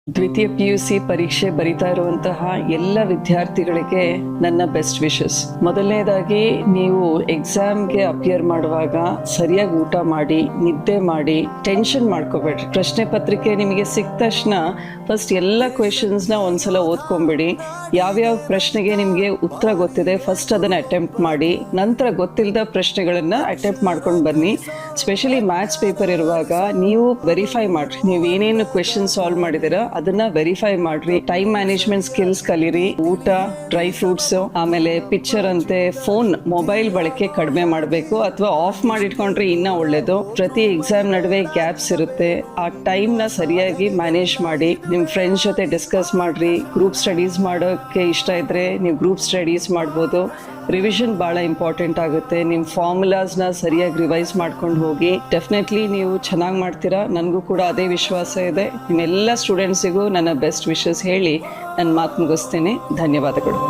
ದ್ವಿತೀಯ PUC ಪರೀಕ್ಷೆ ಬರಿತಾ ಇರುವಂತಹ ಎಲ್ಲ ವಿದ್ಯಾರ್ಥಿಗಳಿಗೆ ನನ್ನ ಬೆಸ್ಟ್ ವಿಶಸ್. ಮೊದಲನೇದಾಗಿ ನೀವು ಎಕ್ಸಾಮ್ಗೆ ಅಪಿಯರ್ ಮಾಡುವಾಗ ಸರಿಯಾಗಿ ಊಟ ಮಾಡಿ, ನಿದ್ದೆ ಮಾಡಿ, ಟೆನ್ಷನ್ ಮಾಡ್ಕೋಬೇಡ್ರಿ. ಪ್ರಶ್ನೆ ಪತ್ರಿಕೆ ನಿಮಗೆ ಸಿಕ್ಕ ತಕ್ಷಣ ಫಸ್ಟ್ ಎಲ್ಲ ಕ್ವೆಶನ್ಸ್ನ ಒಂದ್ಸಲ ಓದ್ಕೊಂಬಿಡಿ. ಯಾವ್ಯಾವ ಪ್ರಶ್ನೆಗೆ ನಿಮಗೆ ಉತ್ತರ ಗೊತ್ತಿದೆ ಫಸ್ಟ್ ಅದನ್ನ ಅಟೆಂಪ್ಟ್ ಮಾಡಿ, ನಂತರ ಗೊತ್ತಿಲ್ಲದ ಪ್ರಶ್ನೆಗಳನ್ನ ಅಟೆಂಪ್ಟ್ ಮಾಡ್ಕೊಂಡು ಬನ್ನಿ. ಸ್ಪೆಷಲಿ ಮ್ಯಾಥ್ಸ್ ಪೇಪರ್ ಇರುವಾಗ ನೀವು ವೆರಿಫೈ ಮಾಡ್ರಿ, ನೀವು ಏನೇನು ಕ್ವೆಶನ್ ಸಾಲ್ವ್ ಮಾಡಿದಿರ ಅದನ್ನ ವೆರಿಫೈ ಮಾಡ್ರಿ. ಟೈಮ್ ಮ್ಯಾನೇಜ್ಮೆಂಟ್ ಸ್ಕಿಲ್ಸ್ ಕಲೀರಿ. ಊಟ, ಡ್ರೈ ಫ್ರೂಟ್ಸ್, ಆಮೇಲೆ ಪಿಕ್ಚರ್ ಅಂತೆ ಫೋನ್, ಮೊಬೈಲ್ ಬಳಕೆ ಕಡಿಮೆ ಮಾಡಬೇಕು ಅಥವಾ ಆಫ್ ಮಾಡಿಟ್ಕೊಂಡ್ರೆ ಇನ್ನ ಒಳ್ಳೇದು. ಪ್ರತಿ ಎಕ್ಸಾಮ್ ನಡುವೆ ಗ್ಯಾಪ್ಸ್ ಇರುತ್ತೆ, ಆ ಟೈಮ್ ನ ಸರಿಯಾಗಿ ಮ್ಯಾನೇಜ್ ಮಾಡಿ. ನಿಮ್ ಫ್ರೆಂಡ್ಸ್ ಜೊತೆ ಡಿಸ್ಕಸ್ ಮಾಡ್ರಿ. ಗ್ರೂಪ್ ಸ್ಟಡೀಸ್ ಮಾಡೋಕೆ ಇಷ್ಟ ಇದ್ರೆ ನೀವು ಗ್ರೂಪ್ ಸ್ಟಡೀಸ್ ಮಾಡ್ಬೋದು. ರಿವಿಷನ್ ಬಹಳ ಇಂಪಾರ್ಟೆಂಟ್ ಆಗುತ್ತೆ. ನಿಮ್ಮ ಫಾರ್ಮುಲಾಸ್ನ ಸರಿಯಾಗಿ ರಿವೈಸ್ ಮಾಡ್ಕೊಂಡು ಹೋಗಿ. ಡೆಫಿನೆಟ್ಲಿ ನೀವು ಚೆನ್ನಾಗಿ ಮಾಡ್ತೀರಾ, ನನಗೂ ಕೂಡ ಅದೇ ವಿಶ್ವಾಸ ಇದೆ. ನಿಮ್ಮೆಲ್ಲ ಸ್ಟೂಡೆಂಟ್ಸಿಗೂ ನನ್ನ ಬೆಸ್ಟ್ ವಿಶಸ್ ಹೇಳಿ ನನ್ನ ಮಾತು ಮುಗಿಸ್ತೀನಿ. ಧನ್ಯವಾದಗಳು.